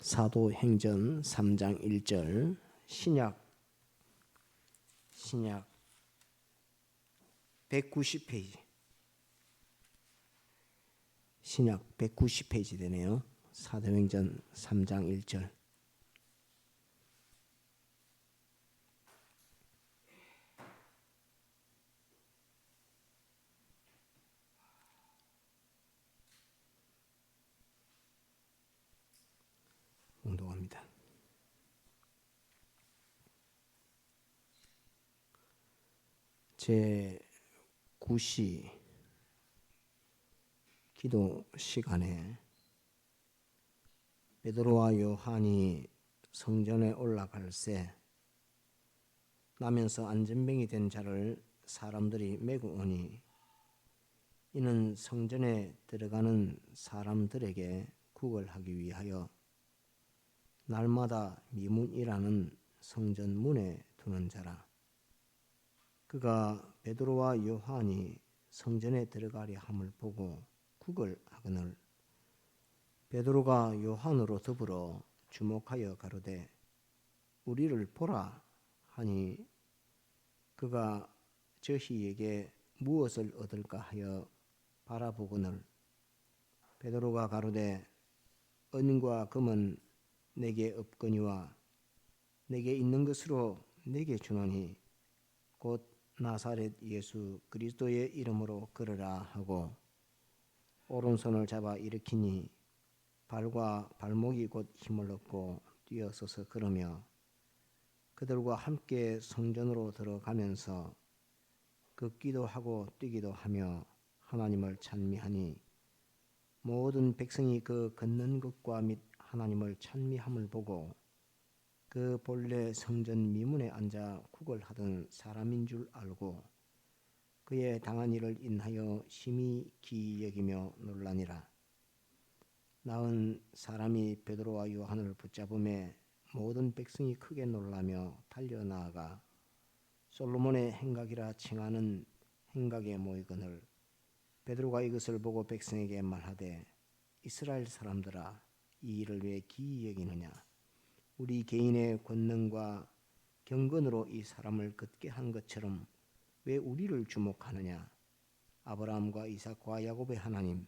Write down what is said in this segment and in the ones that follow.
사도행전 3장 1절 신약 190페이지 신약 190페이지 되네요. 사도행전 3장 1절 공독합니다. 제 9시 기도 시간에 베드로와 요한이 성전에 올라갈새 나면서 안전병이 된 자를 사람들이 메고 오니 이는 성전에 들어가는 사람들에게 구걸하기 위하여 날마다 미문이라는 성전 문에 두는 자라. 그가 베드로와 요한이 성전에 들어가려 함을 보고 구걸하거늘 베드로가 요한으로 더불어 주목하여 가로되 우리를 보라 하니 그가 저희에게 무엇을 얻을까 하여 바라보거늘 베드로가 가로되 은과 금은 내게 없거니와 내게 있는 것으로 내게 주노니 곧 나사렛 예수 그리스도의 이름으로 걸으라 하고 오른손을 잡아 일으키니 발과 발목이 곧 힘을 얻고 뛰어서서 걸으며 그들과 함께 성전으로 들어가면서 걷기도 하고 뛰기도 하며 하나님을 찬미하니 모든 백성이 그 걷는 것과 및 하나님을 찬미함을 보고 그 본래 성전 미문에 앉아 구걸하던 사람인 줄 알고 그의 당한 일을 인하여 심히 기이 여기며 놀라니라. 나은 사람이 베드로와 요한을 붙잡음에 모든 백성이 크게 놀라며 달려나아가 솔로몬의 행각이라 칭하는 행각에 모이거늘 베드로가 이것을 보고 백성에게 말하되 이스라엘 사람들아 이 일을 왜 기이 여기느냐. 우리 개인의 권능과 경건으로 이 사람을 걷게 한 것처럼 왜 우리를 주목하느냐. 아브라함과 이삭과 야곱의 하나님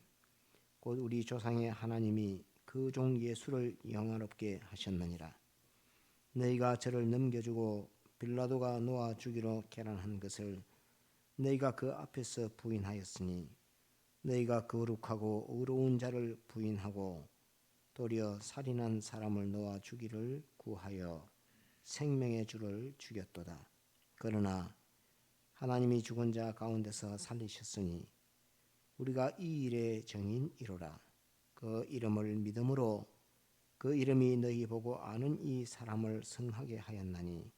곧 우리 조상의 하나님이 그 종 예수를 영화롭게 하셨느니라. 너희가 저를 넘겨주고 빌라도가 놓아 주기로 계란한 것을 너희가 그 앞에서 부인하였으니 너희가 거룩하고 의로운 자를 부인하고 도리어 살인한 사람을 놓아 주기를 구하여 생명의 주를 죽였도다. 그러나 하나님이 죽은 자 가운데서 살리셨으니 우리가 이 일의 정인이로라. 그 이름을 믿음으로 그 이름이 너희 보고 아는 이 사람을 성하게 하였나니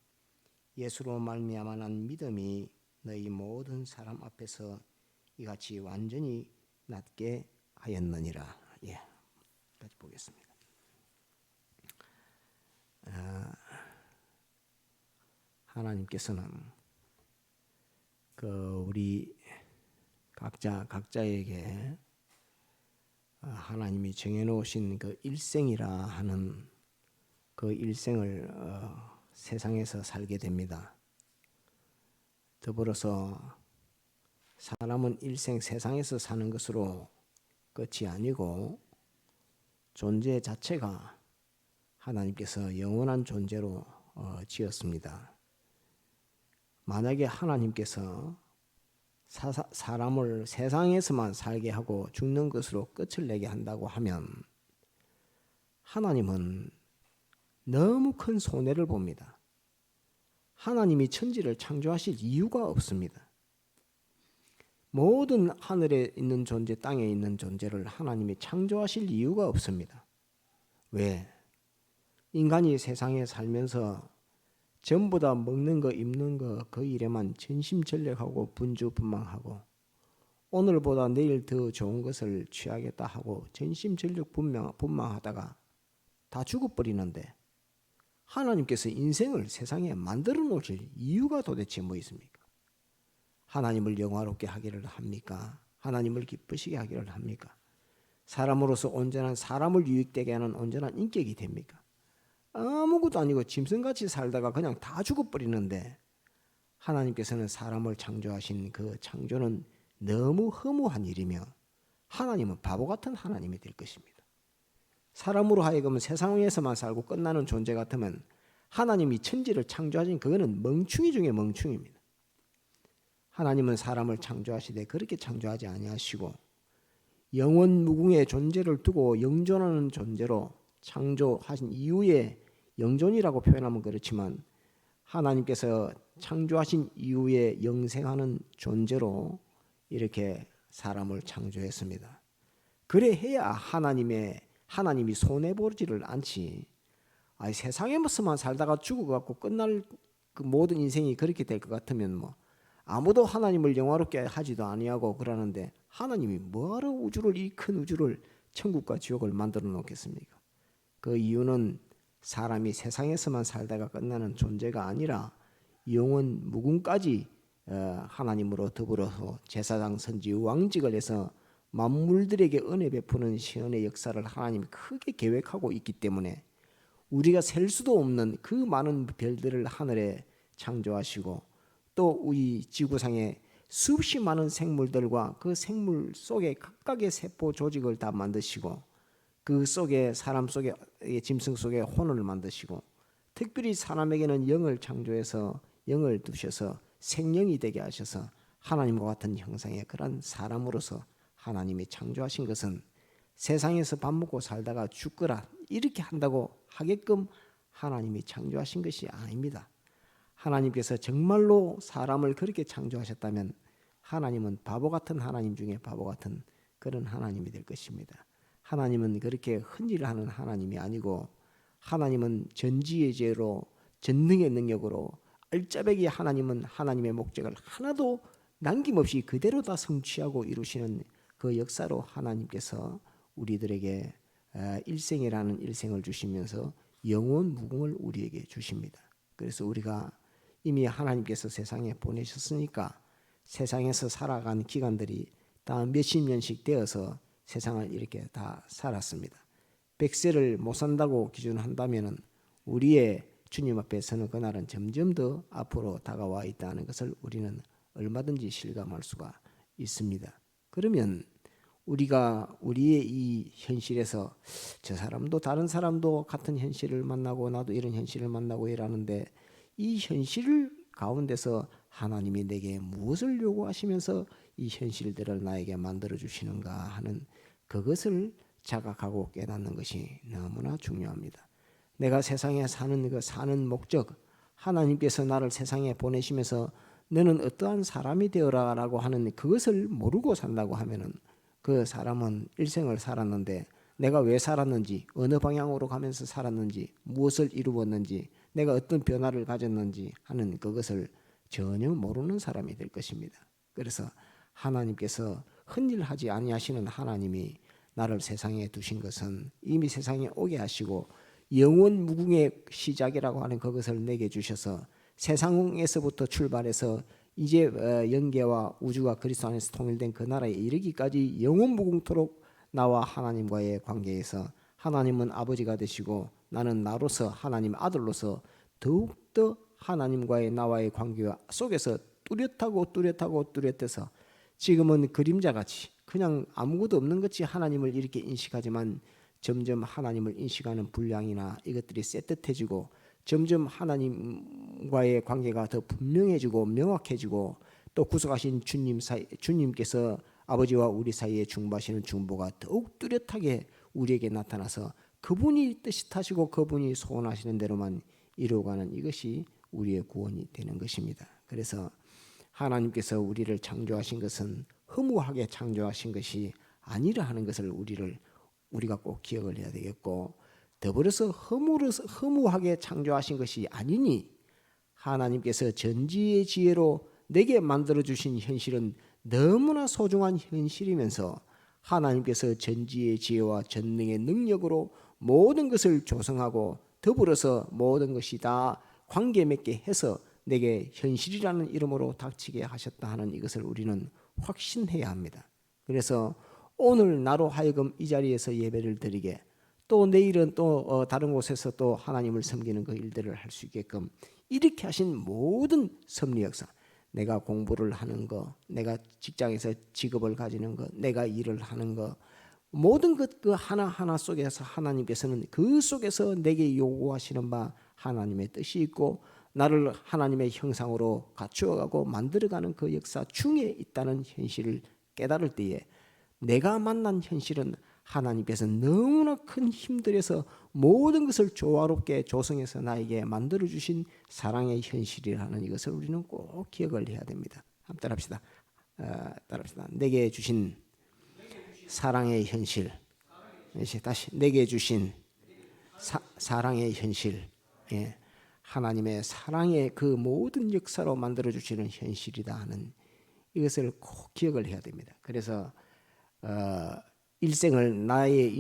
예수로 말미암아 난 믿음이 너희 모든 사람 앞에서 이같이 완전히 낫게 하였느니라. 까지 보겠습니다. 하나님께서는 우리 각자에게 하나님이 정해놓으신 그 일생이라 하는 그 일생을 세상에서 살게 됩니다. 더불어서 사람은 일생 세상에서 사는 것으로 끝이 아니고 존재 자체가 하나님께서 영원한 존재로 지었습니다. 만약에 하나님께서 사람을 세상에서만 살게 하고 죽는 것으로 끝을 내게 한다고 하면 하나님은 너무 큰 손해를 봅니다. 하나님이 천지를 창조하실 이유가 없습니다. 모든 하늘에 있는 존재, 땅에 있는 존재를 하나님이 창조하실 이유가 없습니다. 왜? 인간이 세상에 살면서 전부 다 먹는 거, 입는 거, 그 일에만 전심전력하고 분주분망하고 오늘보다 내일 더 좋은 것을 취하겠다 하고 전심전력 분망하다가 다 죽어버리는데 하나님께서 인생을 세상에 만들어 놓으실 이유가 도대체 뭐 있습니까? 하나님을 영화롭게 하기를 합니까? 하나님을 기쁘시게 하기를 합니까? 사람으로서 온전한 사람을 유익되게 하는 온전한 인격이 됩니까? 아무것도 아니고 짐승같이 살다가 그냥 다 죽어버리는데 하나님께서는 사람을 창조하신 그 창조는 너무 허무한 일이며 하나님은 바보 같은 하나님이 될 것입니다. 사람으로 하여금 세상에서만 살고 끝나는 존재 같으면 하나님이 천지를 창조하신 그거는 멍충이 중에 멍충입니다. 하나님은 사람을 창조하시되 그렇게 창조하지 아니하시고 영원 무궁의 존재를 두고 영존하는 존재로 창조하신 이후에 영존이라고 표현하면 그렇지만 하나님께서 창조하신 이후에 영생하는 존재로 이렇게 사람을 창조했습니다. 그래 해야 하나님이 손해보지를 않지. 세상에서만 살다가 죽어갖고 끝날 그 모든 인생이 그렇게 될 것 같으면 뭐 아무도 하나님을 영화롭게 하지도 아니하고 그러는데 하나님이 뭐하러 이 큰 우주를 천국과 지옥을 만들어 놓겠습니까? 그 이유는 사람이 세상에서만 살다가 끝나는 존재가 아니라 영원 무궁까지 하나님으로 더불어서 제사장 선지 왕직을 해서 만물들에게 은혜 베푸는 시언의 역사를 하나님이 크게 계획하고 있기 때문에 우리가 셀 수도 없는 그 많은 별들을 하늘에 창조하시고 또 이 지구상에 수없이 많은 생물들과 그 생물 속에 각각의 세포 조직을 다 만드시고 그 속에 사람 속에 짐승 속에 혼을 만드시고 특별히 사람에게는 영을 창조해서 영을 두셔서 생명이 되게 하셔서 하나님과 같은 형상의 그런 사람으로서 하나님이 창조하신 것은 세상에서 밥 먹고 살다가 죽거라 이렇게 한다고 하게끔 하나님이 창조하신 것이 아닙니다. 하나님께서 정말로 사람을 그렇게 창조하셨다면 하나님은 바보 같은 하나님 중에 바보 같은 그런 하나님이 될 것입니다. 하나님은 그렇게 흔일을 하는 하나님이 아니고 하나님은 전지의 죄로 전능의 능력으로 알짜배기 하나님은 하나님의 목적을 하나도 남김없이 그대로 다 성취하고 이루시는 그 역사로 하나님께서 우리들에게 일생이라는 일생을 주시면서 영원 무궁을 우리에게 주십니다. 그래서 우리가 이미 하나님께서 세상에 보내셨으니까 세상에서 살아간 기간들이 다 몇십 년씩 되어서 세상을 이렇게 다 살았습니다. 100세를 못 산다고 기준한다면 우리의 주님 앞에서는 그날은 점점 더 앞으로 다가와 있다는 것을 우리는 얼마든지 실감할 수가 있습니다. 그러면 우리가 우리의 이 현실에서 저 사람도 다른 사람도 같은 현실을 만나고 나도 이런 현실을 만나고 이러는데 이 현실 가운데서 하나님이 내게 무엇을 요구하시면서 이 현실들을 나에게 만들어 주시는가 하는 그것을 자각하고 깨닫는 것이 너무나 중요합니다. 내가 세상에 사는 목적, 하나님께서 나를 세상에 보내시면서 너는 어떠한 사람이 되어라라고 하는 그것을 모르고 산다고 하면은 그 사람은 일생을 살았는데 내가 왜 살았는지, 어느 방향으로 가면서 살았는지, 무엇을 이루었는지, 내가 어떤 변화를 가졌는지 하는 그것을 전혀 모르는 사람이 될 것입니다. 그래서 하나님께서 흔일하지 아니하시는 하나님이 나를 세상에 두신 것은 이미 세상에 오게 하시고 영원 무궁의 시작이라고 하는 그것을 내게 주셔서 세상에서부터 출발해서 이제 영계와 우주가 그리스도 안에서 통일된 그 나라에 이르기까지 영원 무궁토록 나와 하나님과의 관계에서 하나님은 아버지가 되시고 나는 나로서 하나님 아들로서 더욱더 하나님과의 나와의 관계 속에서 뚜렷해서 지금은 그림자같이 그냥 아무것도 없는 것이 하나님을 이렇게 인식하지만 점점 하나님을 인식하는 분량이나 이것들이 쎄뜻해지고 점점 하나님과의 관계가 더 분명해지고 명확해지고 또 구속하신 주님께서 아버지와 우리 사이에 중보하시는 중보가 더욱 뚜렷하게 우리에게 나타나서 그분이 뜻하시고 그분이 소원하시는 대로만 이루어가는 이것이 우리의 구원이 되는 것입니다. 그래서 하나님께서 우리를 창조하신 것은 허무하게 창조하신 것이 아니라 하는 것을 우리가 꼭 기억을 해야 되겠고 더불어서 허무하게 창조하신 것이 아니니 하나님께서 전지의 지혜로 내게 만들어주신 현실은 너무나 소중한 현실이면서 하나님께서 전지의 지혜와 전능의 능력으로 모든 것을 조성하고 더불어서 모든 것이 다 관계 맺게 해서 내게 현실이라는 이름으로 닥치게 하셨다 하는 이것을 우리는 확신해야 합니다. 그래서 오늘 나로 하여금 이 자리에서 예배를 드리게, 또 내일은 또 다른 곳에서 또 하나님을 섬기는 그 일들을 할 수 있게끔 이렇게 하신 모든 섭리 역사, 내가 공부를 하는 거, 내가 직장에서 직업을 가지는 거, 내가 일을 하는 거, 모든 것 그 하나하나 속에서 하나님께서는 그 속에서 내게 요구하시는 바 하나님의 뜻이 있고 나를 하나님의 형상으로 갖추어가고 만들어가는 그 역사 중에 있다는 현실을 깨달을 때에 내가 만난 현실은 하나님께서 너무나 큰 힘들여서 모든 것을 조화롭게 조성해서 나에게 만들어주신 사랑의 현실이라는 이것을 우리는 꼭 기억을 해야 됩니다. 한번 따라합시다. 따라합시다. 내게 주신 사랑의 현실. 다시 내게 주신 사랑의 현실. 예. 하나님의 사랑의 그 모든 역사로 만들어주시는 현실이다 하는 이것을 꼭 기억을 해야 됩니다. 그래서 나의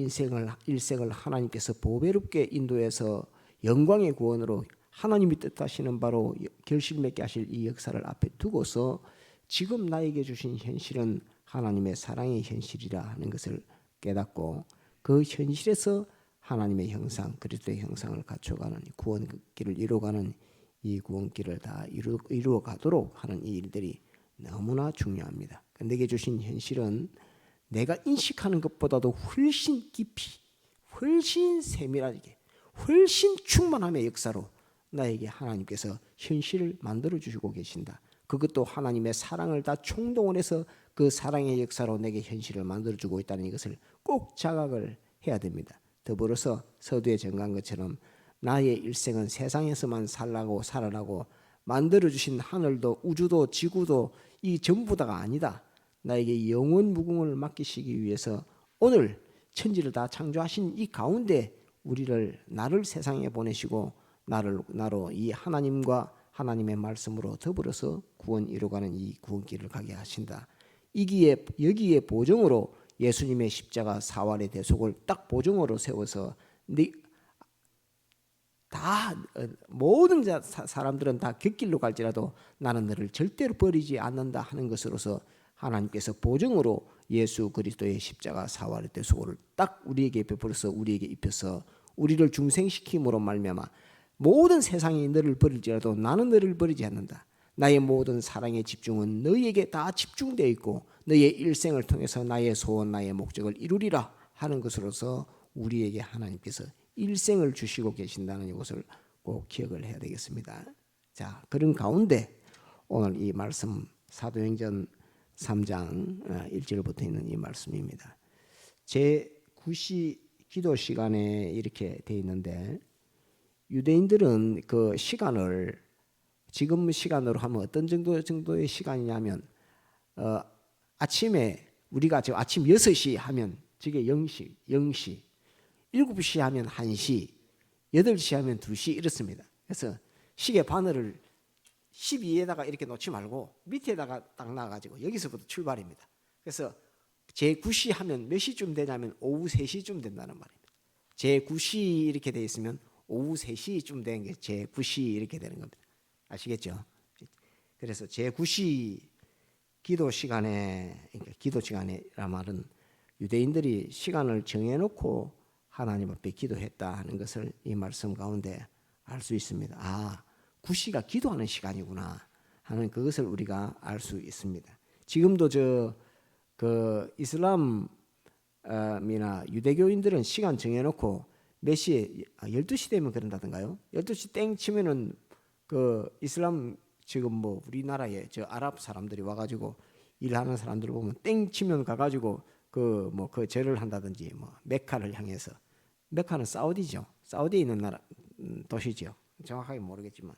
일생을 하나님께서 보배롭게 인도해서 영광의 구원으로 하나님이 뜻하시는 바로 결실맺게 하실 이 역사를 앞에 두고서 지금 나에게 주신 현실은 하나님의 사랑의 현실이라 하는 것을 깨닫고 그 현실에서 하나님의 형상, 그리스도의 형상을 갖춰가는 구원길을 이루어가는 이 구원길을 다 이루어가도록 하는 이 일들이 너무나 중요합니다. 내게 주신 현실은 내가 인식하는 것보다도 훨씬 깊이, 훨씬 세밀하게, 훨씬 충만함의 역사로 나에게 하나님께서 현실을 만들어주시고 계신다. 그것도 하나님의 사랑을 다 총동원해서 그 사랑의 역사로 내게 현실을 만들어주고 있다는 이것을 꼭 자각을 해야 됩니다. 더불어서 서두에 정한 것처럼 나의 일생은 세상에서만 살아라고 만들어주신 하늘도 우주도 지구도 이 전부 다가 아니다. 나에게 영원 무궁을 맡기시기 위해서 오늘 천지를 다 창조하신 이 가운데 나를 세상에 보내시고 나로 이 하나님과 하나님의 말씀으로 더불어서 구원 이루어가는 이 구원길을 가게 하신다. 여기에 보정으로 예수님의 십자가 사활의 대속을 딱 보정으로 세워서 모든 사람들은 다 곁길로 갈지라도 나는 너를 절대로 버리지 않는다 하는 것으로서 하나님께서 보정으로 예수 그리스도의 십자가 사활의 대속을 딱 우리에게 베풀어서 우리에게 입혀서 우리를 중생시킴으로 말미암아 모든 세상이 너를 버릴지라도 나는 너를 버리지 않는다. 나의 모든 사랑의 집중은 너희에게 다 집중되어 있고 너의 일생을 통해서 나의 소원 나의 목적을 이루리라 하는 것으로서 우리에게 하나님께서 일생을 주시고 계신다는 이것을 꼭 기억을 해야 되겠습니다. 자, 그런 가운데 오늘 이 말씀 사도행전 3장 1절부터 있는 이 말씀입니다. 제9시 기도 시간에 이렇게 돼 있는데 유대인들은 그 시간을 지금 시간으로 하면 어떤 정도의 시간이냐면 아침에 우리가 지금 아침 6시 하면 저게 0시 7시 하면 1시 8시 하면 2시 이렇습니다. 그래서 시계 바늘을 12에다가 이렇게 놓지 말고 밑에다가 딱 놔가지고 여기서부터 출발입니다. 그래서 제9시 하면 몇 시쯤 되냐면 오후 3시쯤 된다는 말입니다. 제9시 이렇게 돼 있으면 오후 3시쯤 되는 게 제9시 이렇게 되는 겁니다. 아시겠죠? 그래서 제9시 기도 시간에란 말은 유대인들이 시간을 정해놓고 하나님 앞에 기도했다 하는 것을 이 말씀 가운데 알 수 있습니다. 9시가 기도하는 시간이구나 하는 그것을 우리가 알 수 있습니다. 지금도 그 이슬람이나 유대교인들은 시간 정해놓고 몇 시에 12시 되면 그런다던가요? 12시 땡 치면은 그 이슬람 지금 뭐 우리나라에 저 아랍 사람들이 와가지고 일하는 사람들을 보면 땡 치면 가가지고 그 절을 한다든지 메카를 향해서 메카는 사우디죠. 사우디에 있는 나라 도시죠. 정확하게 모르겠지만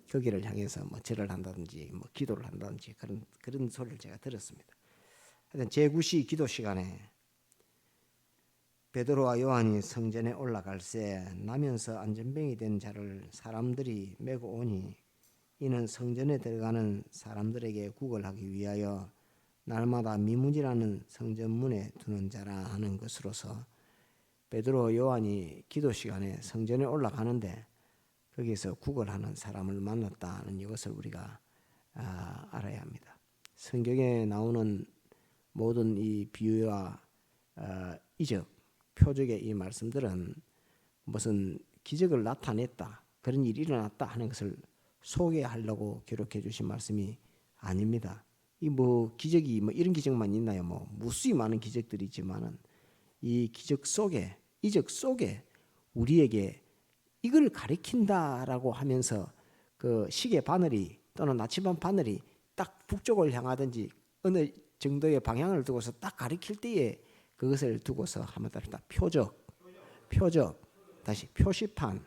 거기를 향해서 절을 한다든지 기도를 한다든지 그런 소리를 제가 들었습니다. 하여튼 제9시 기도 시간에 베드로와 요한이 성전에 올라갈새 나면서 안전병이 된 자를 사람들이 메고 오니 이는 성전에 들어가는 사람들에게 구걸하기 위하여 날마다 미문이라는 성전문에 두는 자라 하는 것으로서 베드로 요한이 기도 시간에 성전에 올라가는데 거기서 구걸하는 사람을 만났다는 이것을 우리가 알아야 합니다. 성경에 나오는 모든 이 비유와 이적, 표적의 이 말씀들은 무슨 기적을 나타냈다, 그런 일이 일어났다 하는 것을 소개하려고 기록해 주신 말씀이 아닙니다. 이 뭐 기적이 뭐 이런 기적만 있나요? 뭐 무수히 많은 기적들이 있지만은 이 기적 속에, 이적 속에 우리에게 이걸 가리킨다라고 하면서 그 시계 바늘이 또는 나침반 바늘이 딱 북쪽을 향하든지 어느 정도의 방향을 두고서 딱 가리킬 때에 그것을 두고서 한번 따라 표적, 다시 표시판,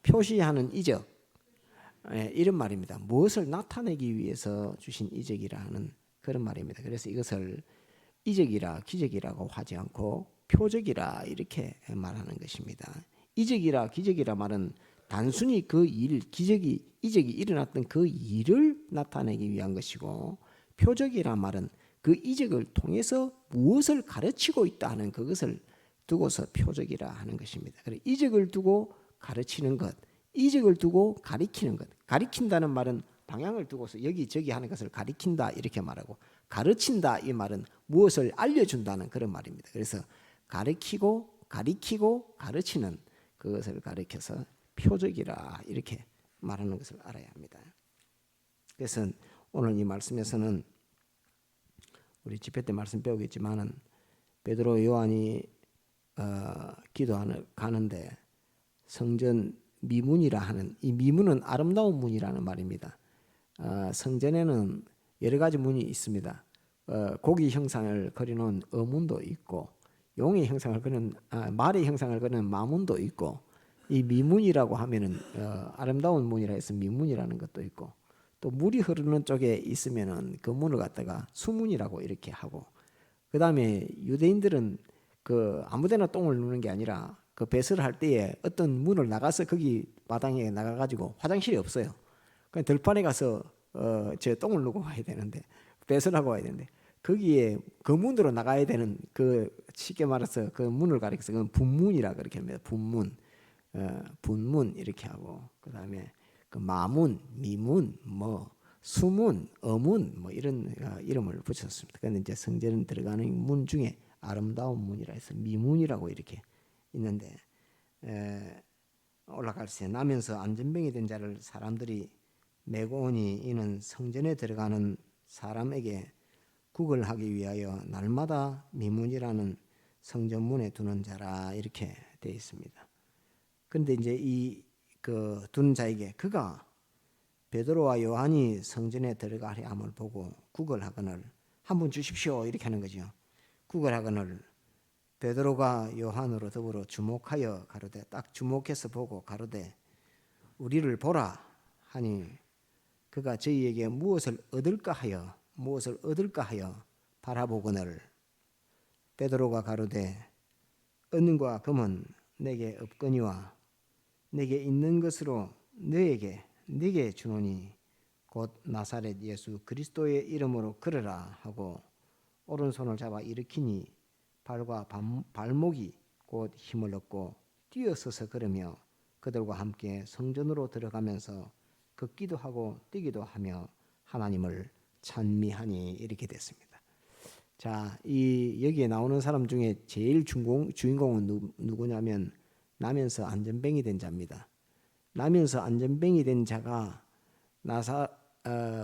표시하는 이적, 이런 말입니다. 무엇을 나타내기 위해서 주신 이적이라 하는 그런 말입니다. 그래서 이것을 이적이라 기적이라고 하지 않고 표적이라 이렇게 말하는 것입니다. 이적이라 기적이라 말은 단순히 그 일, 이적이 일어났던 그 일을 나타내기 위한 것이고, 표적이라 말은 그 이적을 통해서 무엇을 가르치고 있다 하는 그것을 두고서 표적이라 하는 것입니다. 그래서 이적을 두고 가르치는 것, 이적을 두고 가리키는 것. 가리킨다는 말은 방향을 두고서 여기저기 하는 것을 가리킨다 이렇게 말하고, 가르친다 이 말은 무엇을 알려준다는 그런 말입니다. 그래서 가리키고 가르치는 그것을 가리켜서 표적이라 이렇게 말하는 것을 알아야 합니다. 그래서 오늘 이 말씀에서는 우리 집회 때 말씀 배우겠지만은 베드로 요한이 기도하는 가는데 성전 미문이라 하는, 이 미문은 아름다운 문이라는 말입니다. 성전에는 여러 가지 문이 있습니다. 고기 형상을 그리는 어문도 있고, 용의 형상을 그리는 말의 형상을 그리는 마문도 있고, 이 미문이라고 하면은 아름다운 문이라 해서 미문이라는 것도 있고, 또 물이 흐르는 쪽에 있으면은 그 문을 갖다가 수문이라고 이렇게 하고, 그 다음에 유대인들은 그 아무데나 똥을 누는 게 아니라 그 배설을 할 때에 어떤 문을 나가서 거기 마당에 나가가지고 화장실이 없어요. 그냥 들판에 가서 저 똥을 누고 와야 되는데, 배설하고 와야 되는데, 거기에 그 문으로 나가야 되는, 그 쉽게 말해서 그 문을 가리켜서 그건 분문이라 그렇게 합니다. 분문 이렇게 하고, 그 다음에 그 마문, 미문, 뭐 수문, 어문 뭐 이런 이름을 붙였습니다. 그런데 이제 성전 들어가는 문 중에 아름다운 문이라 해서 미문이라고 이렇게 있는데, 올라갈 새 나면서 안전병이 된 자를 사람들이 메고 오니 이는 성전에 들어가는 사람에게 국을 하기 위하여 날마다 미문이라는 성전문에 두는 자라 이렇게 되어 있습니다. 그런데 이제 이 그 두는 자에게 그가 베드로와 요한이 성전에 들어가려 함을 보고 국을 하거늘, 한 분 주십시오 이렇게 하는 거죠. 국을 하거늘 베드로가 요한으로 더불어 주목하여 가로되, 딱 주목해서 보고 가로되 우리를 보라 하니, 그가 저희에게 무엇을 얻을까 하여 바라보거늘, 베드로가 가로되 은과 금은 내게 없거니와 내게 있는 것으로 네게 주노니 곧 나사렛 예수 그리스도의 이름으로 걸으라 하고 오른손을 잡아 일으키니 발과 발목이 곧 힘을 얻고 뛰어서서 걸으며 그들과 함께 성전으로 들어가면서 걷기도 하고 뛰기도 하며 하나님을 찬미하니 이렇게 됐습니다. 자, 이 여기에 나오는 사람 중에 제일 주인공은 누구냐면 나면서 안전뱅이 된 자입니다. 나면서 안전뱅이 된 자가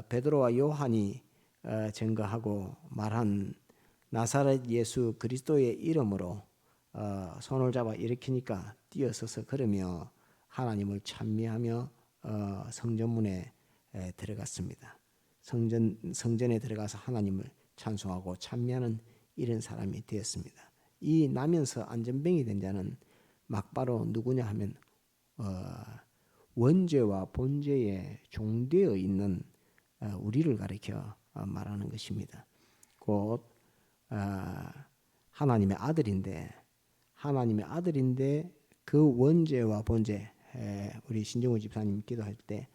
베드로와 요한이 증거하고 말한 나사렛 예수 그리스도의 이름으로 손을 잡아 일으키니까 뛰어서서 걸으며 하나님을 찬미하며 성전문에 들어갔습니다. 성전에 들어가서 하나님을 찬송하고 찬미하는 이런 사람이 되었습니다. 이 나면서 안전뱅이 된 자는 막바로 누구냐 하면 원죄와 본죄에 종되어 있는 우리를 가리켜 말하는 것입니다. 곧 하나님의 아들인데 그 원죄와 본죄, 우리 신정우 집사님 기도할 때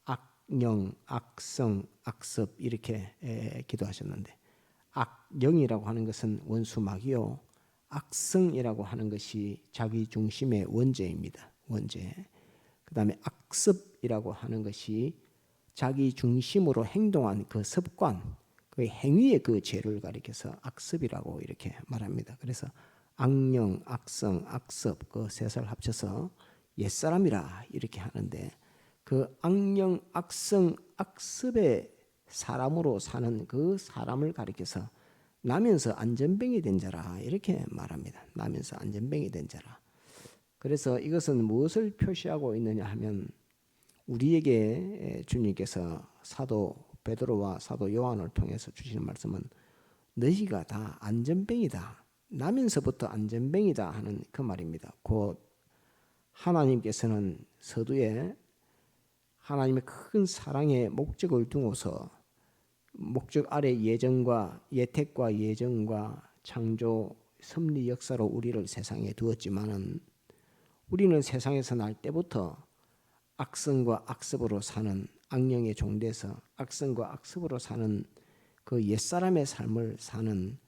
악령, 악성, 악습 이렇게 기도하셨는데, 악령이라고 하는 것은 원수막이요, 악성이라고 하는 것이 자기 중심의 원죄입니다. 원죄. 그 다음에 악습이라고 하는 것이 자기 중심으로 행동한 그 습관, 그 행위의 그 죄를 가리켜서 악습이라고 이렇게 말합니다. 그래서 악령, 악성, 악습 그 셋을 합쳐서 옛사람이라 이렇게 하는데 그 악령, 악성, 악습의 사람으로 사는 그 사람을 가리켜서 나면서 안전뱅이 된 자라 이렇게 말합니다. 나면서 안전뱅이 된 자라. 그래서 이것은 무엇을 표시하고 있느냐 하면 우리에게 주님께서 사도 베드로와 사도 요한을 통해서 주시는 말씀은 너희가 다 안전뱅이다. 나면서부터 안전뱅이다 하는 그 말입니다. 곧 하나님께서는 서두에 하나님의 큰 사랑의 목적을 두고서 목적 아래 예정과 예택과 예정과 창조 섭리 역사로 우리를 세상에 두었지만은 우리는 세상에서 날 때부터 악성과 악습으로 사는 악령의 종돼서 악성과 악습으로 사는 그 옛사람의 삶을 사는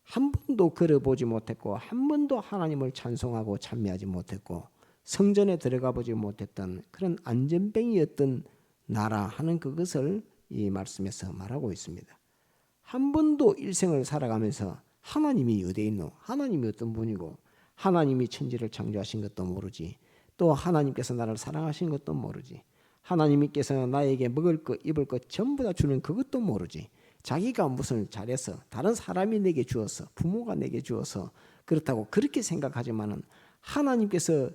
한 번도 걸어보지 못했고 한 번도 하나님을 찬송하고 찬미하지 못했고 성전에 들어가 보지 못했던 그런 안전뱅이였던 나라 하는 그것을 이 말씀에서 말하고 있습니다. 한 번도 일생을 살아가면서 하나님이 어디에 있노? 하나님이 어떤 분이고 하나님이 천지를 창조하신 것도 모르지 또 하나님께서 나를 사랑하신 것도 모르지 하나님께서 나에게 먹을 것 입을 것 전부 다 주는 그것도 모르지 자기가 무슨 잘해서 다른 사람이 내게 주어서 부모가 내게 주어서 그렇다고 그렇게 생각하지만은 하나님께서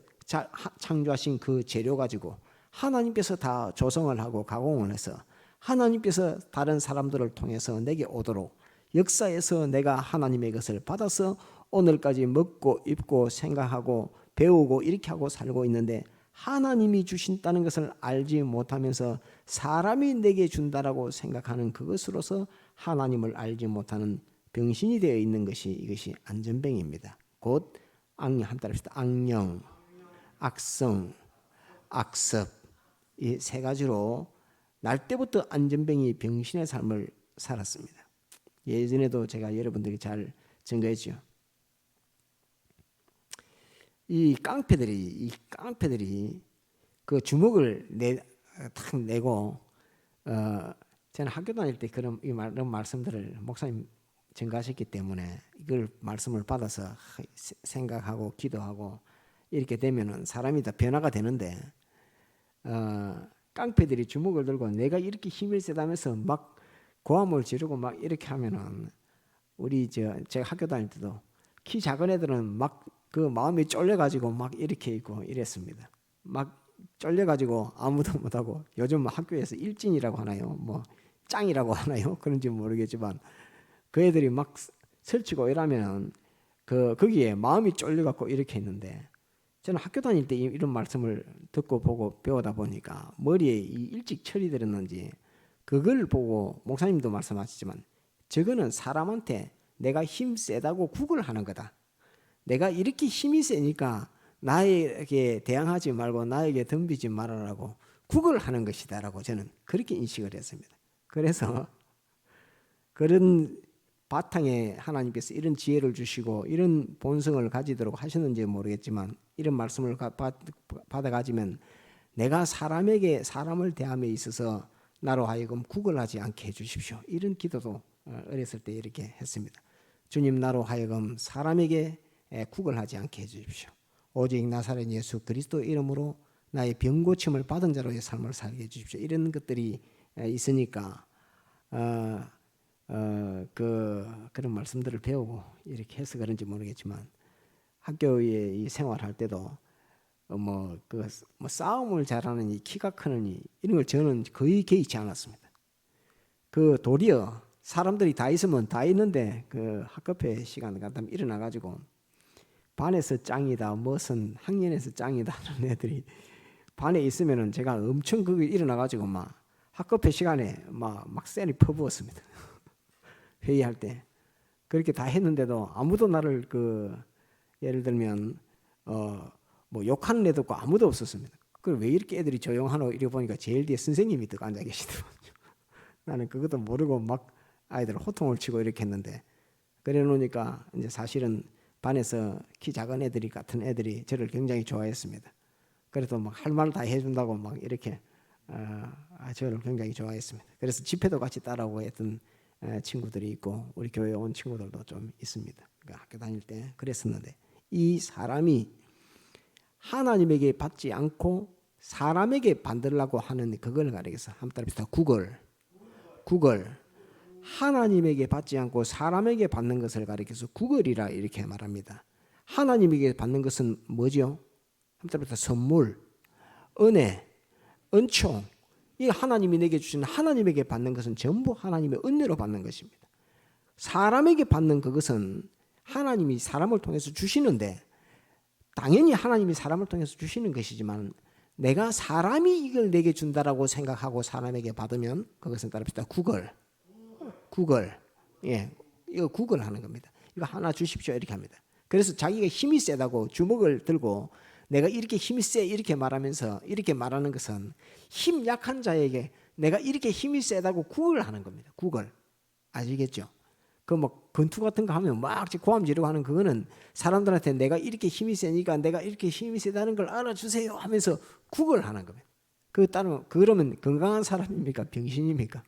창조하신 그 재료 가지고 하나님께서 다 조성을 하고 가공을 해서 하나님께서 다른 사람들을 통해서 내게 오도록 역사에서 내가 하나님의 것을 받아서 오늘까지 먹고 입고 생각하고 배우고 이렇게 하고 살고 있는데 하나님이 주신다는 것을 알지 못하면서 사람이 내게 준다라고 생각하는 그것으로서 하나님을 알지 못하는 병신이 되어 있는 것이 이것이 안전뱅이입니다. 곧 악령, 한따라 합시다. 악령, 악성, 악습 이 세 가지로 날 때부터 안전뱅이 병신의 삶을 살았습니다. 예전에도 제가 여러분들에게 잘 증거했죠. 이 깡패들이 그 주먹을 탁 내고 저는 학교 다닐 때 그런 말씀들을 목사님 증가하셨기 때문에 이걸 말씀을 받아서 생각하고 기도하고 이렇게 되면은 사람이 다 변화가 되는데 깡패들이 주먹을 들고 내가 이렇게 힘이 세다면서 막 고함을 지르고 막 이렇게 하면은 우리 제가 학교 다닐 때도 키 작은 애들은 막 그 마음이 쫄려가지고 막 이렇게 있고 이랬습니다. 막 쫄려가지고 아무도 못하고 요즘 학교에서 일진이라고 하나요? 뭐 짱이라고 하나요? 그런지 모르겠지만 그 애들이 막 설치고 이러면 거기에 마음이 쫄려갖고 이렇게 있는데 저는 학교 다닐 때 이런 말씀을 듣고 보고 배우다 보니까 머리에 일찍 처리되었는지 그걸 보고 목사님도 말씀하시지만 저거는 사람한테 내가 힘 세다고 구걸 하는 거다. 내가 이렇게 힘이 세니까 나에게 대항하지 말고 나에게 덤비지 말아라고 구걸 하는 것이다라고 저는 그렇게 인식을 했습니다. 그래서 그런 바탕에 하나님께서 이런 지혜를 주시고 이런 본성을 가지도록 하셨는지 모르겠지만 이런 말씀을 받아 가지면 내가 사람을 대함에 있어서 나로 하여금 구걸하지 않게 해주십시오. 이런 기도도 어렸을 때 이렇게 했습니다. 주님 나로 하여금 사람에게 구걸하지 않게 해주십시오. 오직 나사렛 예수 그리스도 이름으로 나의 병 고침을 받은 자로의 삶을 살게 해주십시오. 이런 것들이 있으니까 그런 말씀들을 배우고 이렇게 해서 그런지 모르겠지만 학교에 이 생활할 때도 뭐 싸움을 잘하는 키가 크느니 이런 걸 저는 거의 개의치 않았습니다. 그 도리어 사람들이 다 있으면 다 있는데 그 학급회 시간 같으면 일어나 가지고 반에서 짱이다 무슨 학년에서 짱이다 하는 애들이 반에 있으면은 제가 엄청 그게 일어나 가지고 막 학급회 시간에 막 쎄리 퍼부었습니다. 회의할 때 그렇게 다 했는데도 아무도 나를 예를 들면 뭐 욕하는 애도 없고 아무도 없었습니다. 그걸 왜 이렇게 애들이 조용하노 이래 보니까 제일 뒤에 선생님이 딱 앉아 계시더군요. 나는 그것도 모르고 막 아이들 호통을 치고 이렇게 했는데 그래 놓으니까 이제 사실은 반에서 키 작은 애들이 같은 애들이 저를 굉장히 좋아했습니다. 그래도 막 할 말 다 해준다고 막 이렇게 저를 굉장히 좋아했습니다. 그래서 집회도 같이 따라오고 했던 친구들이 있고 우리 교회에 온 친구들도 좀 있습니다. 그러니까 학교 다닐 때 그랬었는데 이 사람이 하나님에게 받지 않고 사람에게 받으려고 하는 그걸 가리켜서 한번 따라합시다. 구걸. 하나님에게 받지 않고 사람에게 받는 것을 가리켜서 구걸이라 이렇게 말합니다. 하나님에게 받는 것은 뭐죠? 한번 따라합시다. 선물, 은혜, 은총. 이 하나님이 내게 주신 하나님에게 받는 것은 전부 하나님의 은혜로 받는 것입니다. 사람에게 받는 그것은 하나님이 사람을 통해서 주시는데 당연히 하나님이 사람을 통해서 주시는 것이지만 내가 사람이 이걸 내게 준다라고 생각하고 사람에게 받으면 그것은 따릅시다. 구걸. 예, 이거 구걸하는 겁니다. 이거 하나 주십시오 이렇게 합니다. 그래서 자기가 힘이 세다고 주먹을 들고 내가 이렇게 힘이 세 이렇게 말하면서 이렇게 말하는 것은 힘 약한 자에게 내가 이렇게 힘이 세다고 구걸하는 겁니다. 구걸. 아시겠죠? 그 뭐 권투 같은 거 하면 막 고함 지르고 하는 그거는 사람들한테 내가 이렇게 힘이 세니까 내가 이렇게 힘이 세다는 걸 알아주세요 하면서 구걸하는 겁니다. 그러면 건강한 사람입니까? 병신입니까?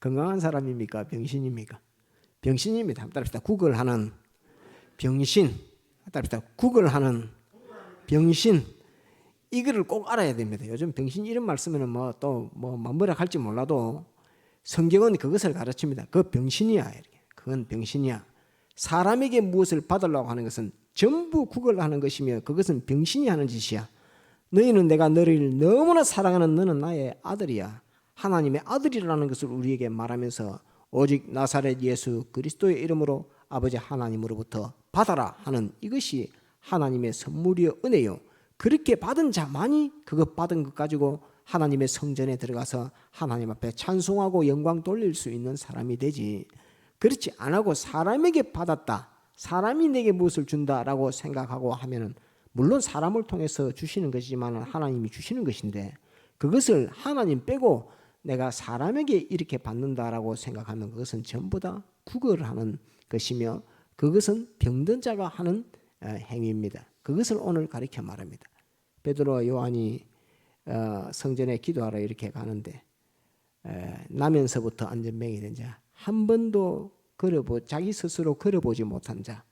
건강한 사람입니까? 병신입니까? 병신입니다. 한번 따라합시다. 구걸하는 병신. 따라합시다. 구걸하는 병신. 이거를 꼭 알아야 됩니다. 요즘 병신 이런 말 쓰면은 뭐라 할지 몰라도 성경은 그것을 가르칩니다. 그 병신이야. 그건 병신이야. 사람에게 무엇을 받으려고 하는 것은 전부 구걸하는 것이며 그것은 병신이 하는 짓이야. 너희는 내가 너를 너무나 사랑하는 너는 나의 아들이야. 하나님의 아들이라는 것을 우리에게 말하면서 오직 나사렛 예수 그리스도의 이름으로 아버지 하나님으로부터 받아라 하는 이것이 하나님의 선물이요 은혜요. 그렇게 받은 자만이 그것 받은 것 가지고 하나님의 성전에 들어가서 하나님 앞에 찬송하고 영광 돌릴 수 있는 사람이 되지. 그렇지 않고 사람에게 받았다. 사람이 내게 무엇을 준다라고 생각하고 하면은 물론 사람을 통해서 주시는 것이지만 하나님이 주시는 것인데 그것을 하나님 빼고 내가 사람에게 이렇게 받는다라고 생각하면 그것은 전부 다 구걸하는 것이며 그것은 병든 자가 하는 행위입니다. 그것을 오늘 가르쳐 말합니다. 베드로와 요한이 성전에 기도하러 이렇게 가는데 나면서부터 안전병이 된 자, 한 번도 자기 스스로 걸어보지 못한 자,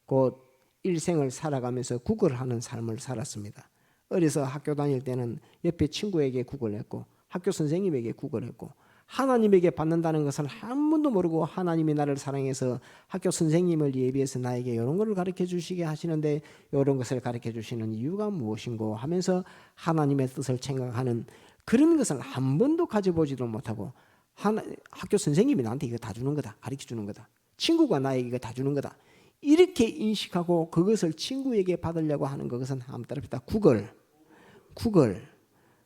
곧 일생을 살아가면서 구걸하는 삶을 살았습니다. 어려서 학교 다닐 때는 옆에 친구에게 구걸했고 학교 선생님에게 구걸했고 하나님에게 받는다는 것을 한 번도 모르고 하나님이 나를 사랑해서 학교 선생님을 예비해서 나에게 이런 것을 가르쳐 주시게 하시는데 이런 것을 가르쳐 주시는 이유가 무엇인고 하면서 하나님의 뜻을 생각하는 그런 것을 한 번도 가져보지도 못하고 학교 선생님이 나한테 이거 다 주는 거다. 가르쳐 주는 거다. 친구가 나에게 이거 다 주는 거다. 이렇게 인식하고 그것을 친구에게 받으려고 하는 그것은 한번 따라합시다.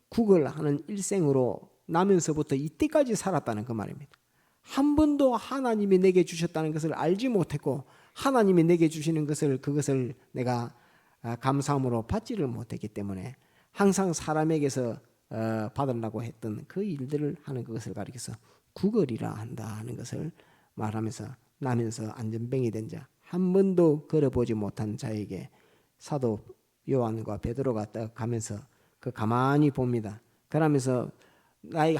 구걸하는 일생으로 나면서부터 이때까지 살았다는 그 말입니다. 한 번도 하나님이 내게 주셨다는 것을 알지 못했고 하나님이 내게 주시는 그것을 내가 감사함으로 받지를 못했기 때문에 항상 사람에게서 받으려고 했던 그 일들을 하는 그것을 가리켜서 구걸이라 한다 하는 것을 말하면서 나면서 안전병이 된 자, 한 번도 걸어보지 못한 자에게 사도 요한과 베드로가 딱 가면서 그 가만히 봅니다. 그러면서 나에게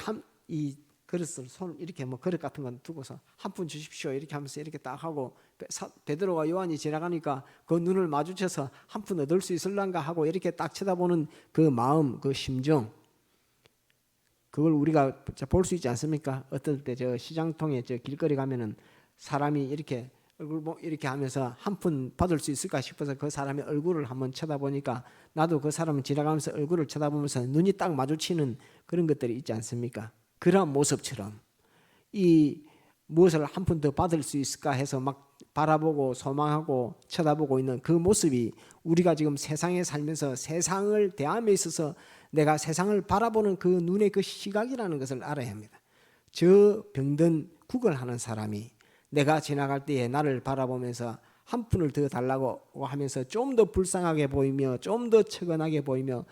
이 그릇을 손 이렇게 뭐 그릇 같은 건 두고서 한 푼 주십시오 이렇게 하면서 이렇게 딱 하고 베드로와 요한이 지나가니까 그 눈을 마주쳐서 한 푼 얻을 수 있을란가 하고 이렇게 딱 쳐다보는 그 마음, 그 심정, 그걸 우리가 볼 수 있지 않습니까? 어떨 때 저 시장통에 저 길거리 가면은 사람이 이렇게 얼굴 이렇게 하면서 한 푼 받을 수 있을까 싶어서 그 사람의 얼굴을 한번 쳐다보니까 나도 그 사람을 지나가면서 얼굴을 쳐다보면서 눈이 딱 마주치는 그런 것들이 있지 않습니까? 그런 모습처럼 이 무엇을 한 푼 더 받을 수 있을까 해서 막 바라보고 소망하고 쳐다보고 있는 그 모습이 우리가 지금 세상에 살면서 세상을 대함에 있어서 내가 세상을 바라보는 그 눈의 그 시각이라는 것을 알아야 합니다. 저 병든 구걸하는 사람이 내가 지나갈 때에 나를 바라보면서 한 푼을 더 달라고 하면서 좀 더 불쌍하게 보이며 좀 더 처근하게 보이며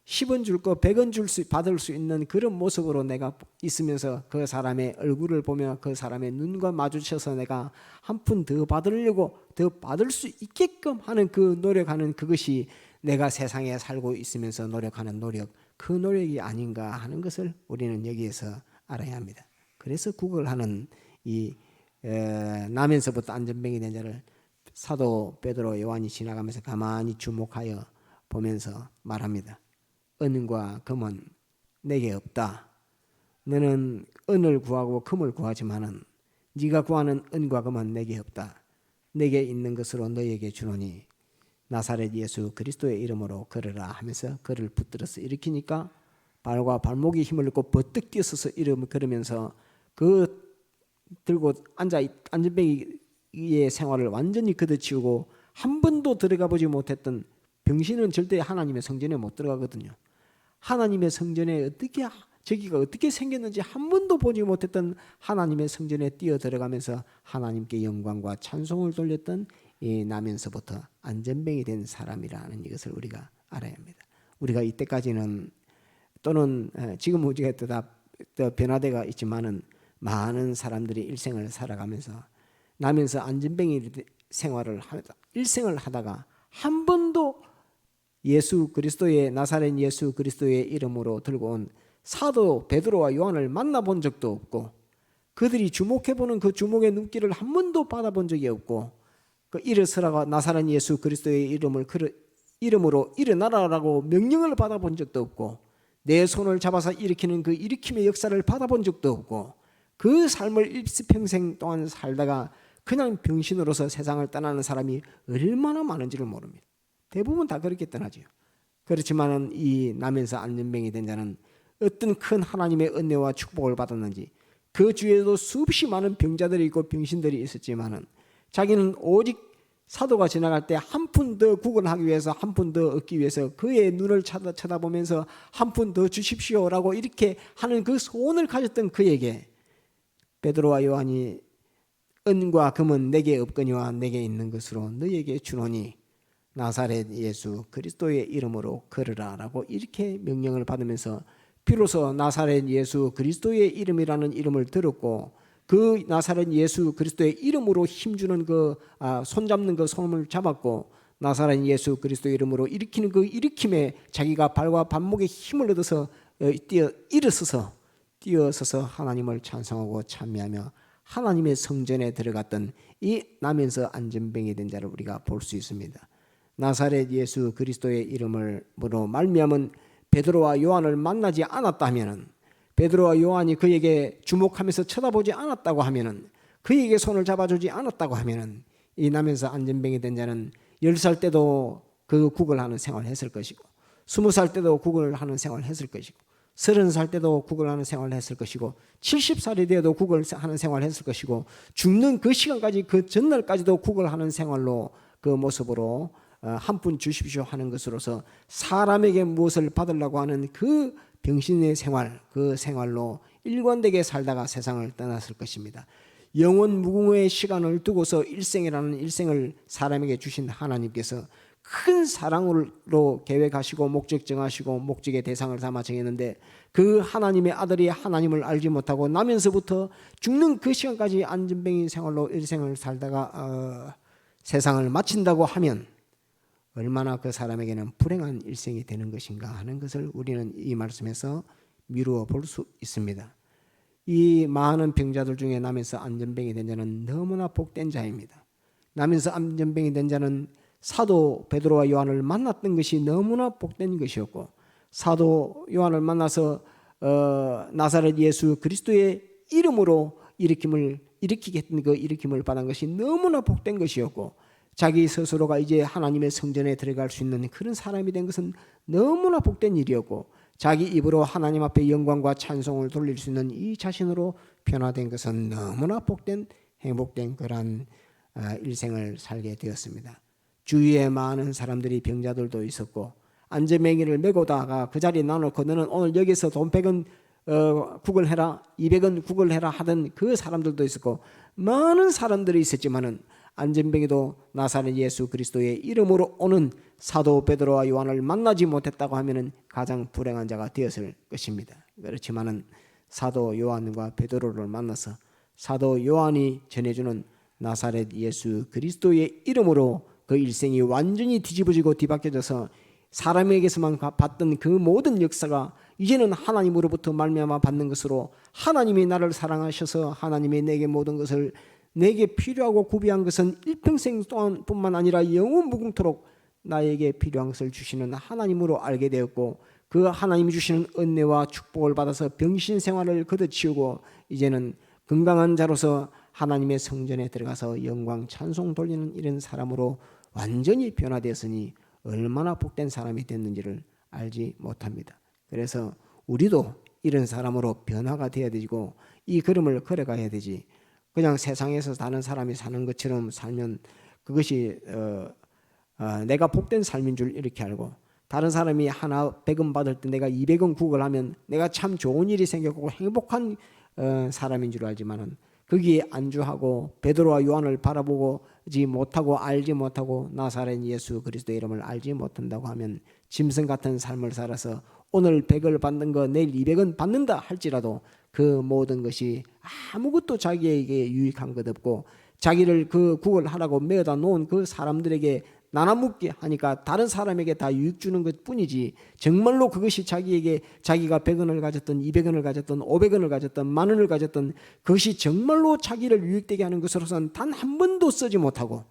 10원 줄 거 100원 받을 수 있는 그런 모습으로 내가 있으면서 그 사람의 얼굴을 보며 그 사람의 눈과 마주쳐서 내가 한 푼 더 받으려고 더 받을 수 있게끔 하는 그 노력하는 그것이 내가 세상에 살고 있으면서 노력하는 노력, 그 노력이 아닌가 하는 것을 우리는 여기에서 알아야 합니다. 그래서 구걸하는 이 나면서부터 안전병이 된 자를 사도 베드로 요한이 지나가면서 가만히 주목하여 보면서 말합니다. 은과 금은 내게 없다. 너는 은을 구하고 금을 구하지만은 네가 구하는 은과 금은 내게 없다. 내게 있는 것으로 너에게 주노니 나사렛 예수 그리스도의 이름으로 걸으라 하면서 그를 붙들어서 일으키니까 발과 발목에 힘을 넣고 버뜩 뛰어서서 이름을 걸으면서 그 들고 안전병이의 생활을 완전히 걷어치우고 한 번도 들어가 보지 못했던 병신은 절대 하나님의 성전에 못 들어가거든요. 하나님의 성전에 저기가 어떻게 생겼는지 한 번도 보지 못했던 하나님의 성전에 뛰어 들어가면서 하나님께 영광과 찬송을 돌렸던 이 나면서부터 안전병이 된 사람이라는 이것을 우리가 알아야 합니다. 우리가 이때까지는 또는 지금 우리가 더 변화되가 있지만은 많은 사람들이 일생을 살아가면서 나면서 안전병이 생활을 일생을 하다가 한 번도 예수 그리스도의 나사렛 예수 그리스도의 이름으로 들고 온 사도 베드로와 요한을 만나본 적도 없고 그들이 주목해보는 그 주목의 눈길을 한 번도 받아본 적이 없고 그 일어서라고 나사렛 예수 그리스도의 이름으로 일어나라라고 명령을 받아본 적도 없고 내 손을 잡아서 일으키는 그 일으킴의 역사를 받아본 적도 없고 그 삶을 일평생 동안 살다가 그냥 병신으로서 세상을 떠나는 사람이 얼마나 많은지를 모릅니다. 대부분 다 그렇게 떠나죠. 그렇지만 이 나면서 안전병이 된 자는 어떤 큰 하나님의 은혜와 축복을 받았는지 그 주위에도 수없이 많은 병자들이 있고 병신들이 있었지만은 자기는 오직 사도가 지나갈 때 한 푼 더 구걸하기 위해서 한 푼 더 얻기 위해서 그의 눈을 쳐다보면서 한 푼 더 주십시오라고 이렇게 하는 그 소원을 가졌던 그에게 베드로와 요한이 은과 금은 내게 없거니와 내게 있는 것으로 너에게 주노니 나사렛 예수 그리스도의 이름으로 걸으라라고 이렇게 명령을 받으면서 비로소 나사렛 예수 그리스도의 이름이라는 이름을 들었고 그 나사렛 예수 그리스도의 이름으로 힘주는 손잡는 그 손을 잡았고 나사렛 예수 그리스도의 이름으로 일으키는 그 일으킴에 자기가 발과 발목에 힘을 얻어서 뛰어서서 하나님을 찬송하고 찬미하며 하나님의 성전에 들어갔던 이 나면서 안전병이 된 자를 우리가 볼 수 있습니다. 나사렛 예수 그리스도의 이름으로 말미암은 베드로와 요한을 만나지 않았다면은 베드로와 요한이 그에게 주목하면서 쳐다보지 않았다고 하면은 그에게 손을 잡아주지 않았다고 하면은 이 나면서 안전병이 된 자는 10살 때도 그 구걸하는 생활을 했을 것이고 20살 때도 구걸하는 생활을 했을 것이고 30살 때도 구걸하는 생활을 했을 것이고 70살이 되어도 구걸하는 생활을 했을 것이고 죽는 그 시간까지 그 전날까지도 구걸하는 생활로 그 모습으로 한 푼 주십시오 하는 것으로서 사람에게 무엇을 받으려고 하는 그 병신의 생활, 그 생활로 일관되게 살다가 세상을 떠났을 것입니다. 영원 무궁의 시간을 두고서 일생이라는 일생을 사람에게 주신 하나님께서 큰 사랑으로 계획하시고 목적 정하시고 목적의 대상을 삼아 정했는데 그 하나님의 아들이 하나님을 알지 못하고 나면서부터 죽는 그 시간까지 안전병인 생활로 일생을 살다가 세상을 마친다고 하면 얼마나 그 사람에게는 불행한 일생이 되는 것인가 하는 것을 우리는 이 말씀에서 미루어 볼 수 있습니다. 이 많은 병자들 중에 나면서 안전병이 된 자는 너무나 복된 자입니다. 나면서 안전병이 된 자는 사도 베드로와 요한을 만났던 것이 너무나 복된 것이었고 사도 요한을 만나서 나사렛 예수 그리스도의 이름으로 일으키게 했던 그 일으킴을 받은 것이 너무나 복된 것이었고 자기 스스로가 이제 하나님의 성전에 들어갈 수 있는 그런 사람이 된 것은 너무나 복된 일이었고 자기 입으로 하나님 앞에 영광과 찬송을 돌릴 수 있는 이 자신으로 변화된 것은 너무나 복된 행복된 그러한 일생을 살게 되었습니다. 주위에 많은 사람들이 병자들도 있었고 안전뱅이를 메고다가 그 자리에 놔놓고 너는 오늘 여기서 돈 100원 구걸해라 200원 구걸해라 하던 그 사람들도 있었고 많은 사람들이 있었지만은 안전병이도 나사렛 예수 그리스도의 이름으로 오는 사도 베드로와 요한을 만나지 못했다고 하면은 가장 불행한 자가 되었을 것입니다. 그렇지만은 사도 요한과 베드로를 만나서 사도 요한이 전해주는 나사렛 예수 그리스도의 이름으로 그 일생이 완전히 뒤집어지고 뒤바뀌어져서 사람에게서만 받던 그 모든 역사가 이제는 하나님으로부터 말미암아 받는 것으로 하나님이 나를 사랑하셔서 하나님이 내게 모든 것을 내게 필요하고 구비한 것은 일평생 동안 뿐만 아니라 영원 무궁토록 나에게 필요한 것을 주시는 하나님으로 알게 되었고, 그 하나님이 주시는 은혜와 축복을 받아서 병신 생활을 걷어치우고 이제는 건강한 자로서 하나님의 성전에 들어가서 영광 찬송 돌리는 이런 사람으로 완전히 변화되었으니 얼마나 복된 사람이 됐는지를 알지 못합니다. 그래서 우리도 이런 사람으로 변화가 되어야 되고 이 걸음을 걸어가야 되지, 그냥 세상에서 다른 사람이 사는 것처럼 살면 그것이 내가 복된 삶인 줄 이렇게 알고, 다른 사람이 하나 100원 받을 때 내가 200원 구걸 하면 내가 참 좋은 일이 생겼고 행복한 사람인 줄 알지만은, 거기에 안주하고 베드로와 요한을 바라보지 못하고 알지 못하고 나사렛 예수 그리스도의 이름을 알지 못한다고 하면 짐승 같은 삶을 살아서 오늘 100을 받는 거 내일 200원 받는다 할지라도 그 모든 것이 아무것도 자기에게 유익한 것 없고, 자기를 그 구걸하라고 매어다 놓은 그 사람들에게 나눠먹게 하니까 다른 사람에게 다 유익 주는 것 뿐이지, 정말로 그것이 자기에게, 자기가 100원을 가졌던 200원을 가졌던 500원을 가졌던 10,000원을 가졌던 그것이 정말로 자기를 유익되게 하는 것으로서는 단 한 번도 쓰지 못하고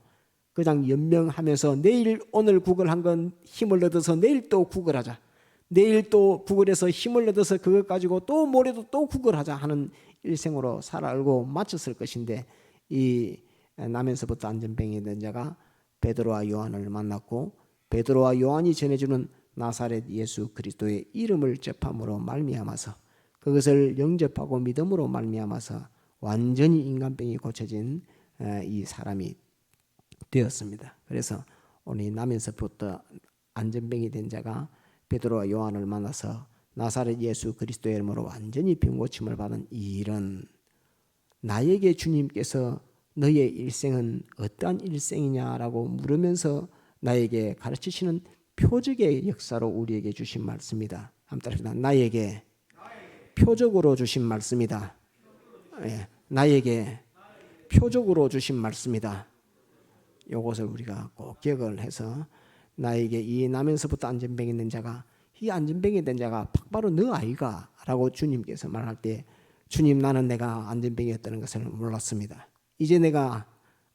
그냥 연명하면서 내일 오늘 구걸한 건 힘을 얻어서 내일 또 구걸하자, 내일 또 구걸해서 힘을 얻어서 그것 가지고 또 모레도 또 구걸하자 하는 일생으로 살아알고 마쳤을 것인데, 이 나면서부터 안전병이 된 자가 베드로와 요한을 만났고 베드로와 요한이 전해주는 나사렛 예수 그리스도의 이름을 접함으로 말미암아서 그것을 영접하고 믿음으로 말미암아서 완전히 인간병이 고쳐진 이 사람이 되었습니다. 그래서 오늘 나면서부터 안전병이 된 자가 베드로와 요한을 만나서 나사렛 예수 그리스도의 이름으로 완전히 병고침을 받은 이 일은, 나에게 주님께서 너의 일생은 어떠한 일생이냐라고 물으면서 나에게 가르치시는 표적의 역사로 우리에게 주신 말씀이다. 한번 따라합니다. 나에게 표적으로 주신 말씀이다. 예, 나에게 표적으로 주신 말씀이다. 이것을 우리가 꼭 기억을 해서, 나에게 이 나면서부터 안전병이 된 자가, 이 안전병이 된 자가 바로 너 아이가 라고 주님께서 말할 때, 주님 나는 내가 안전병이었다는 것을 몰랐습니다. 이제 내가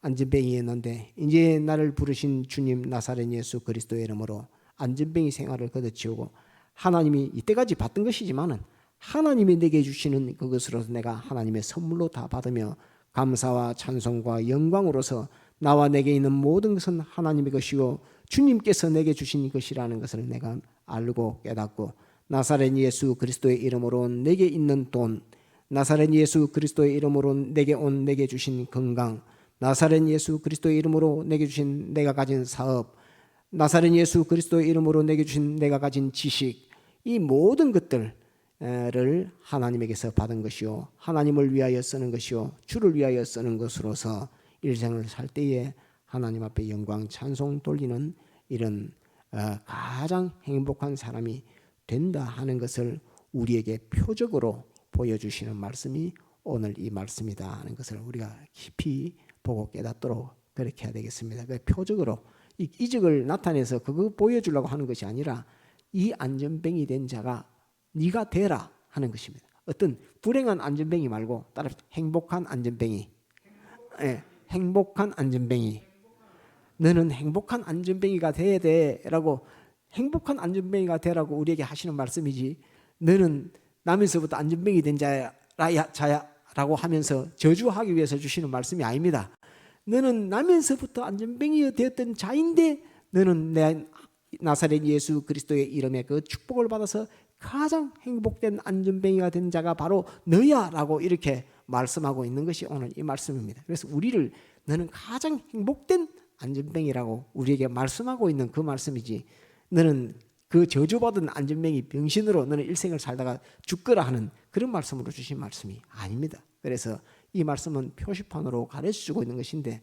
안전병이었는데 이제 나를 부르신 주님 나사렛 예수 그리스도의 이름으로 안전병이 생활을 걷어치우고, 하나님이 이때까지 받던 것이지만은 하나님이 내게 주시는 그것으로서 내가 하나님의 선물로 다 받으며 감사와 찬송과 영광으로서 나와 내게 있는 모든 것은 하나님의 것이고 주님께서 내게 주신 것이라는 것을 내가 알고 깨닫고, 나사렛 예수 그리스도의 이름으로 내게 있는 돈, 나사렛 예수 그리스도의 이름으로 내게 주신 건강, 나사렛 예수 그리스도의 이름으로 내게 주신 내가 가진 사업, 나사렛 예수 그리스도의 이름으로 내게 주신 내가 가진 지식, 이 모든 것들을 하나님에게서 받은 것이요 하나님을 위하여 쓰는 것이요 주를 위하여 쓰는 것으로서 일생을 살 때에 하나님 앞에 영광 찬송 돌리는 이런 가장 행복한 사람이 된다 하는 것을 우리에게 표적으로 보여주시는 말씀이 오늘 이 말씀이다 하는 것을 우리가 깊이 보고 깨닫도록 그렇게 해야 되겠습니다. 그 표적으로 이 이적을 나타내서 그거 보여주려고 하는 것이 아니라 이 안전병이 된 자가 네가 되라 하는 것입니다. 어떤 불행한 안전병이 말고 따라 행복한 안전병이, 행복한 안전병이, 너는 행복한 안전병이가 돼야 돼라고, 행복한 안전병이가 되라고 우리에게 하시는 말씀이지, 너는 나면서부터 안전병이 된 자야라고 하면서 저주하기 위해서 주시는 말씀이 아닙니다. 너는 나면서부터 안전병이 되었던 자인데 너는 내 나사렛 예수 그리스도의 이름에 그 축복을 받아서 가장 행복된 안전병이가 된 자가 바로 너야라고 이렇게 말씀하고 있는 것이 오늘 이 말씀입니다. 그래서 우리를 너는 가장 행복된 안전병이라고 우리에게 말씀하고 있는 그 말씀이지, 너는 그 저주받은 안전병이 병신으로 너는 일생을 살다가 죽거라 하는 그런 말씀으로 주신 말씀이 아닙니다. 그래서 이 말씀은 표시판으로 가르쳐주고 있는 것인데,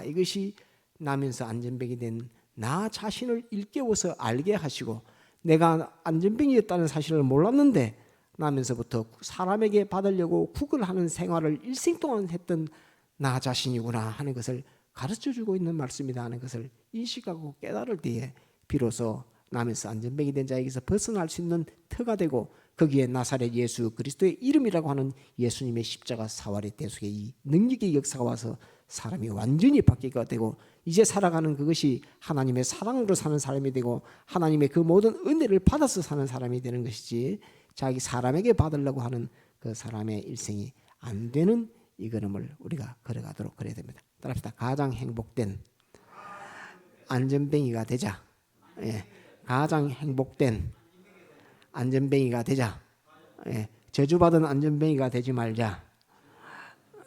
이것이 나면서 안전병이 된 나 자신을 일깨워서 알게 하시고, 내가 안전병이었다는 사실을 몰랐는데 나면서부터 사람에게 받으려고 구걸하는 생활을 일생 동안 했던 나 자신이구나 하는 것을 가르쳐주고 있는 말씀이다 하는 것을 인식하고 깨달을 때에 비로소 나면서 안전뱅이 된 자에게서 벗어날 수 있는 터가 되고 거기에 나사렛 예수 그리스도의 이름이라고 하는 예수님의 십자가 사활의 대속의 이 능력의 역사가 와서 사람이 완전히 바뀌게 되고 이제 살아가는 그것이 하나님의 사랑으로 사는 사람이 되고 하나님의 그 모든 은혜를 받아서 사는 사람이 되는 것이지 자기 사람에게 받으려고 하는 그 사람의 일생이 안 되는 이 걸음을 우리가 걸어가도록 그래야 됩니다. 따라합시다. 가장 행복된 안전뱅이가 되자. 예. 가장 행복된 안전뱅이가 되자. 예. 저주받은 안전뱅이가 되지 말자.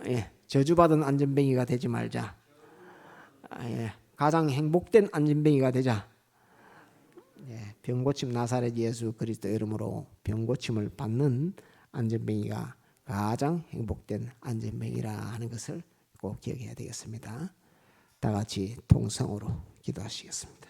예. 저주받은 안전뱅이가 되지 말자. 예. 가장 행복된 안전뱅이가 되자. 예. 병고침 나사렛 예수 그리스도 이름으로 병고침을 받는 안전뱅이가 가장 행복된 안전뱅이라 하는 것을 꼭 기억해야 되겠습니다. 다 같이 통성으로 기도하시겠습니다.